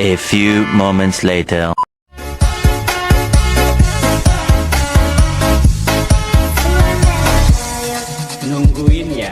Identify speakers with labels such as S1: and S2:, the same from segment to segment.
S1: A few moments later.
S2: Nungguin ya.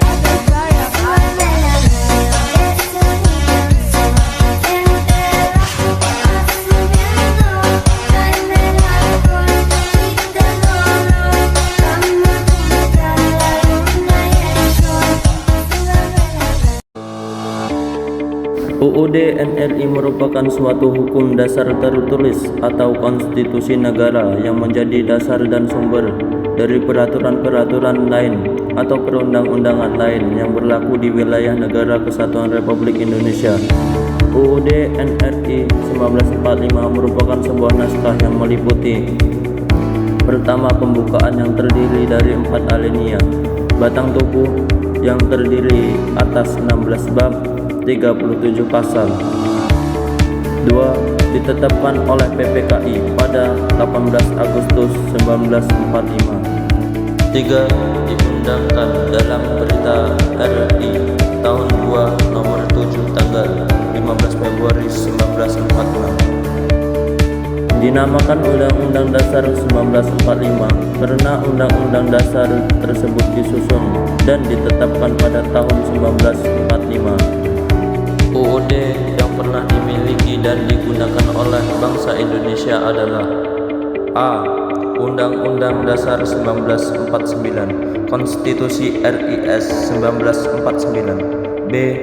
S3: UUD NRI merupakan suatu hukum dasar tertulis atau konstitusi negara yang menjadi dasar dan sumber dari peraturan-peraturan lain atau perundang-undangan lain yang berlaku di wilayah Negara Kesatuan Republik Indonesia. UUD NRI 1945 merupakan sebuah naskah yang meliputi: pertama, pembukaan yang terdiri dari 4 alinea, batang tubuh yang terdiri atas 16 bab 37 pasal. 2. Ditetapkan oleh PPKI pada 18 Agustus 1945. 3. Diundangkan dalam Berita RI tahun 2 nomor 7 tanggal 15 Februari 1946. Dinamakan Undang-Undang Dasar 1945 karena Undang-Undang Dasar tersebut disusun dan ditetapkan pada tahun 1945. UUD yang pernah dimiliki dan digunakan oleh bangsa Indonesia adalah: A. Undang-Undang Dasar 1949, Konstitusi RIS 1949. B.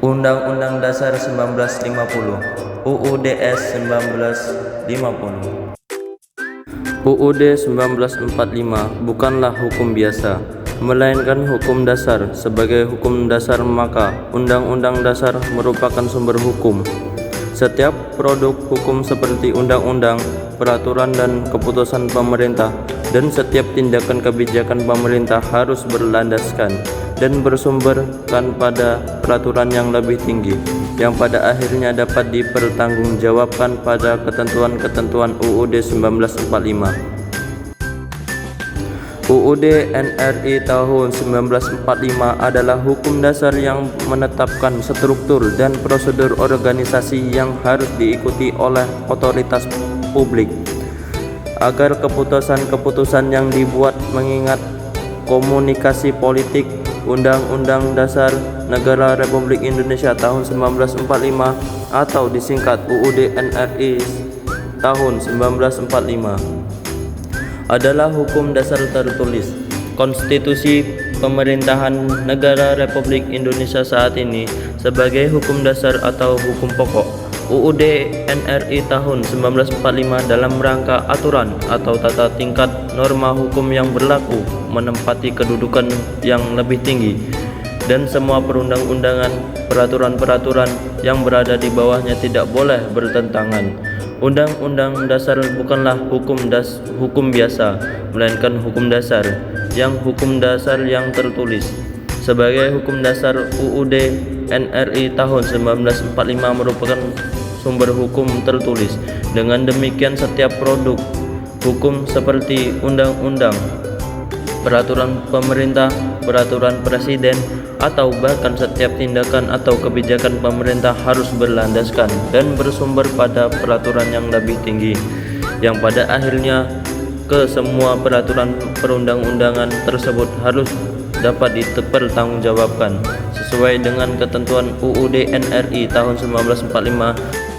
S3: Undang-Undang Dasar 1950, UUDS 1950. UUD 1945 bukanlah hukum biasa, melainkan hukum dasar. Sebagai hukum dasar, maka Undang-Undang Dasar merupakan sumber hukum. Setiap produk hukum seperti undang-undang, peraturan dan keputusan pemerintah, dan setiap tindakan kebijakan pemerintah harus berlandaskan dan bersumberkan pada peraturan yang lebih tinggi, yang pada akhirnya dapat dipertanggungjawabkan pada ketentuan-ketentuan UUD 1945. UUD NRI tahun 1945 adalah hukum dasar yang menetapkan struktur dan prosedur organisasi yang harus diikuti oleh otoritas publik, agar keputusan-keputusan yang dibuat mengingat komunikasi politik. Undang-Undang Dasar Negara Republik Indonesia tahun 1945 atau disingkat UUD NRI tahun 1945 adalah hukum dasar tertulis, konstitusi pemerintahan negara Republik Indonesia saat ini sebagai hukum dasar atau hukum pokok. UUD NRI tahun 1945 dalam rangka aturan atau tata tingkat norma hukum yang berlaku menempati kedudukan yang lebih tinggi, dan semua perundang-undangan, peraturan-peraturan yang berada di bawahnya tidak boleh bertentangan. Undang-Undang Dasar bukanlah hukum biasa, melainkan hukum dasar yang tertulis. Sebagai hukum dasar, UUD NRI tahun 1945 merupakan sumber hukum tertulis. Dengan demikian, setiap produk hukum seperti undang-undang, peraturan pemerintah, peraturan presiden, atau bahkan setiap tindakan atau kebijakan pemerintah harus berlandaskan dan bersumber pada peraturan yang lebih tinggi, yang pada akhirnya semua peraturan perundang-undangan tersebut harus dapat dipertanggungjawabkan sesuai dengan ketentuan UUD NRI tahun 1945,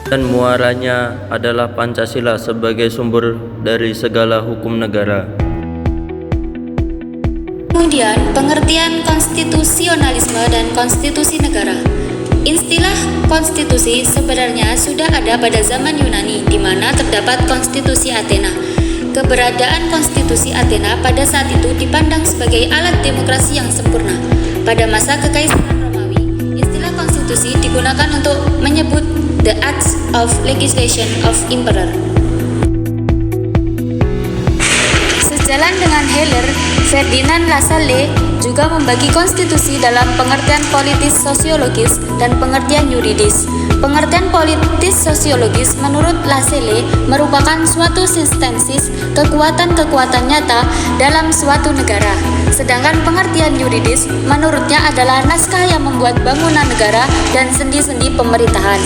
S3: dan muaranya adalah Pancasila sebagai sumber dari segala hukum negara.
S4: Kemudian, pengertian konstitusionalisme dan konstitusi negara. Istilah konstitusi sebenarnya sudah ada pada zaman Yunani, di mana terdapat konstitusi Athena. Keberadaan konstitusi Athena pada saat itu dipandang sebagai alat demokrasi yang sempurna. Pada masa Kekaisaran Romawi, istilah konstitusi digunakan untuk menyebut the acts of legislation of emperor. Sejalan dengan Heller, Ferdinand Lassalle juga membagi konstitusi dalam pengertian politis sosiologis dan pengertian yuridis. Pengertian politis sosiologis menurut Lassalle merupakan suatu sintesis kekuatan-kekuatan nyata dalam suatu negara. Sedangkan pengertian yuridis menurutnya adalah naskah yang membuat bangunan negara dan sendi-sendi pemerintahan.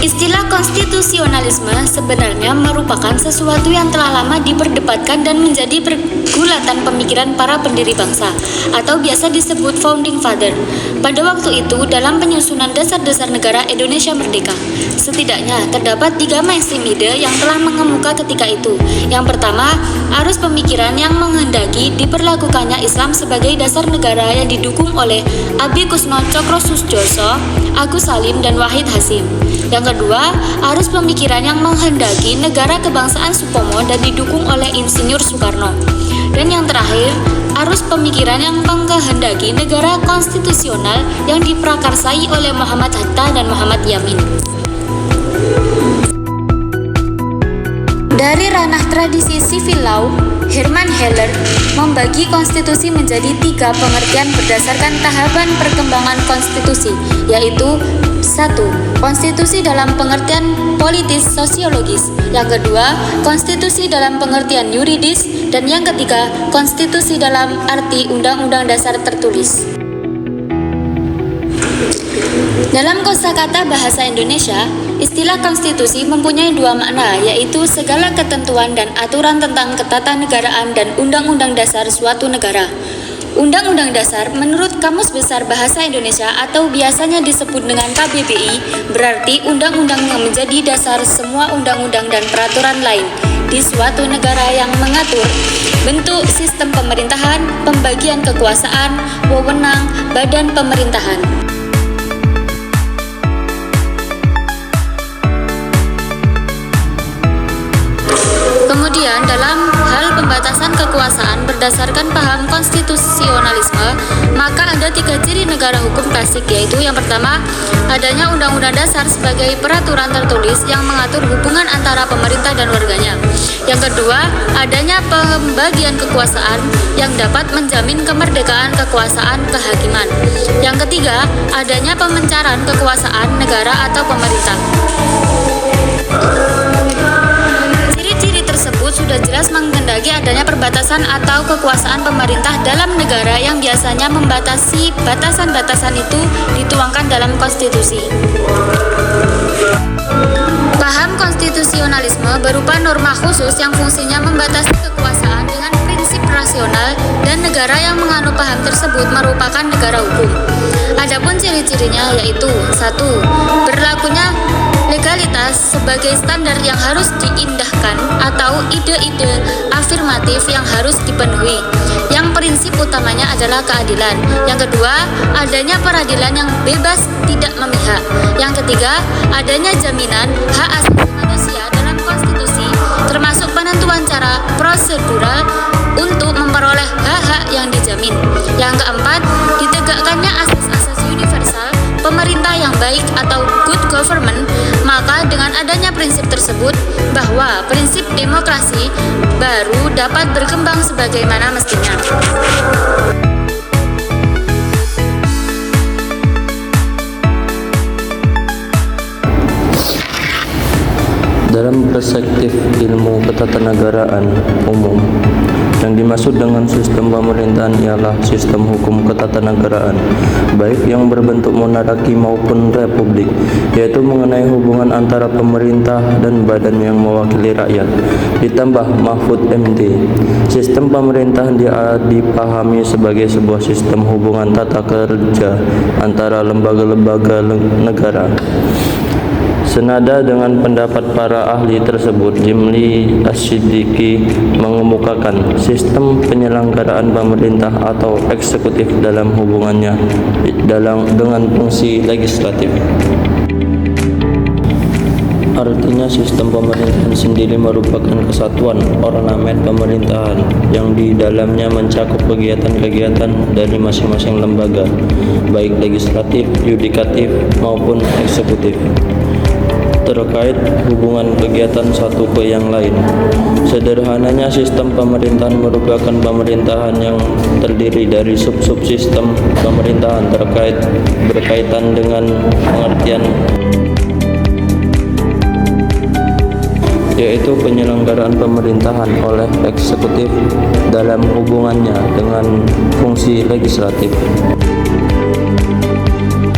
S4: Istilah konstitusionalisme sebenarnya merupakan sesuatu yang telah lama diperdebatkan dan menjadi pergulatan pemikiran para pendiri bangsa, atau biasa disebut founding father. Pada waktu itu, dalam penyusunan dasar-dasar negara Indonesia merdeka, setidaknya terdapat 3 mainstream ide yang telah mengemuka ketika itu. Yang pertama, arus pemikiran yang menghendaki diperlakukannya Islam sebagai dasar negara yang didukung oleh Abi Kusno Cokrosusjoso, Agus Salim, dan Wahid Hasyim. Yang kedua, arus pemikiran yang menghendaki negara kebangsaan Supomo dan didukung oleh Insinyur Soekarno. Dan yang terakhir, arus pemikiran yang menghendaki negara konstitusional yang diprakarsai oleh Muhammad Hatta dan Muhammad Yamin. Dari ranah tradisi civil law, Herman Heller membagi konstitusi menjadi 3 pengertian berdasarkan tahapan perkembangan konstitusi, yaitu 1. Konstitusi dalam pengertian politis sosiologis. Yang kedua, konstitusi dalam pengertian yuridis. Dan yang ketiga, konstitusi dalam arti undang-undang dasar tertulis. Dalam kosakata bahasa Indonesia, istilah konstitusi mempunyai 2 makna, yaitu segala ketentuan dan aturan tentang ketatanegaraan dan undang-undang dasar suatu negara. Undang-undang dasar menurut Kamus Besar Bahasa Indonesia atau biasanya disebut dengan KBBI berarti undang-undang yang menjadi dasar semua undang-undang dan peraturan lain di suatu negara yang mengatur bentuk sistem pemerintahan, pembagian kekuasaan, wewenang, badan pemerintahan. Kemudian dalam hal pembatasan kekuasaan berdasarkan paham konstitusionalisme, maka ada 3 ciri negara hukum klasik, yaitu yang pertama, adanya undang-undang dasar sebagai peraturan tertulis yang mengatur hubungan antara pemerintah dan warganya. Yang kedua, adanya pembagian kekuasaan yang dapat menjamin kemerdekaan kekuasaan kehakiman. Yang ketiga, adanya pemencaran kekuasaan negara atau pemerintah. Tersebut sudah jelas menghendaki adanya perbatasan atau kekuasaan pemerintah dalam negara yang biasanya membatasi batasan-batasan itu dituangkan dalam konstitusi. Paham konstitusionalisme berupa norma khusus yang fungsinya membatasi kekuasaan dengan prinsip rasional dan negara yang menganut paham tersebut merupakan negara hukum. Adapun ciri-cirinya yaitu 1. Berlakunya legalitas sebagai standar yang harus diindahkan atau ide-ide afirmatif yang harus dipenuhi. Yang prinsip utamanya adalah keadilan. Yang kedua, adanya peradilan yang bebas tidak memihak. Yang ketiga, adanya jaminan hak asasi manusia dalam konstitusi, termasuk penentuan cara prosedural untuk memperoleh hak-hak yang dijamin. Yang keempat, ditegakkannya asas-asas universal pemerintah yang baik atau good government. Maka dengan adanya prinsip tersebut bahwa prinsip demokrasi baru dapat berkembang sebagaimana mestinya.
S3: Dalam perspektif ilmu ketatanegaraan umum, yang dimaksud dengan sistem pemerintahan ialah sistem hukum ketatanegaraan, baik yang berbentuk monarki maupun republik, yaitu mengenai hubungan antara pemerintah dan badan yang mewakili rakyat. Ditambah Mahfud MD, sistem pemerintahan dipahami sebagai sebuah sistem hubungan tata kerja antara lembaga-lembaga negara. Senada dengan pendapat para ahli tersebut, Jimli Asyidiki mengemukakan sistem penyelenggaraan pemerintah atau eksekutif dalam hubungannya dengan fungsi legislatif. Artinya sistem pemerintahan sendiri merupakan kesatuan ornamen pemerintahan yang di dalamnya mencakup kegiatan-kegiatan dari masing-masing lembaga, baik legislatif, yudikatif maupun eksekutif, terkait hubungan kegiatan satu ke yang lain. Sederhananya, sistem pemerintahan merupakan pemerintahan yang terdiri dari sub-sub sistem pemerintahan berkaitan dengan pengertian, yaitu penyelenggaraan pemerintahan oleh eksekutif dalam hubungannya dengan fungsi legislatif.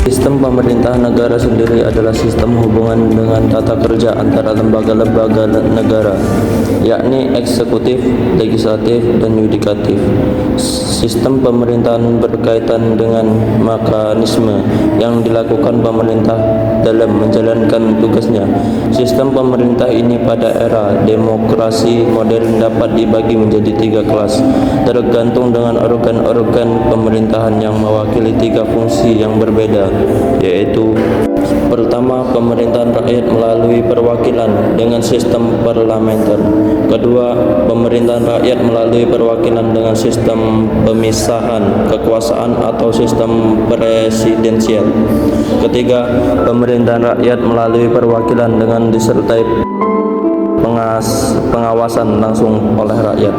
S3: Sistem pemerintahan negara sendiri adalah sistem hubungan dengan tata kerja antara lembaga-lembaga negara, yakni eksekutif, legislatif, dan yudikatif. Sistem pemerintahan berkaitan dengan mekanisme yang dilakukan pemerintah dalam menjalankan tugasnya. Sistem pemerintah ini pada era demokrasi modern dapat dibagi menjadi 3 kelas, tergantung dengan organ-organ pemerintahan yang mewakili 3 fungsi yang berbeda, yaitu: pertama, pemerintahan rakyat melalui perwakilan dengan sistem parlementer. Kedua, pemerintahan rakyat melalui perwakilan dengan sistem pemisahan kekuasaan atau sistem presidensial. Ketiga, pemerintahan rakyat melalui perwakilan dengan disertai pengawasan langsung oleh rakyat.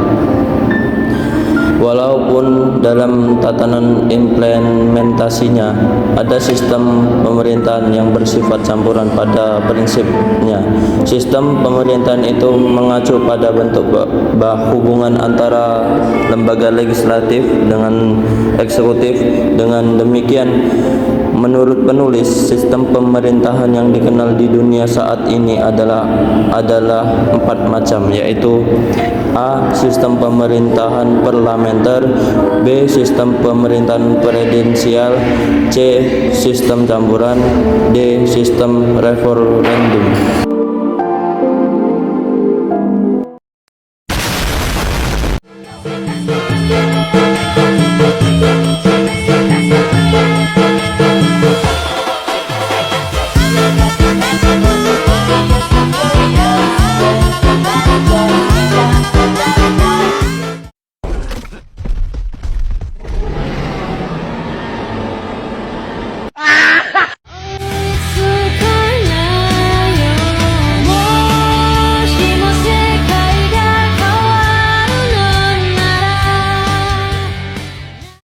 S3: Walaupun dalam tatanan implementasinya ada sistem pemerintahan yang bersifat campuran pada prinsipnya, sistem pemerintahan itu mengacu pada bentuk hubungan antara lembaga legislatif dengan eksekutif. Dengan demikian, menurut penulis, sistem pemerintahan yang dikenal di dunia saat ini adalah 4 macam, yaitu: A. Sistem pemerintahan parlementer, B. Sistem pemerintahan presidensial, C. Sistem campuran, D. Sistem referendum.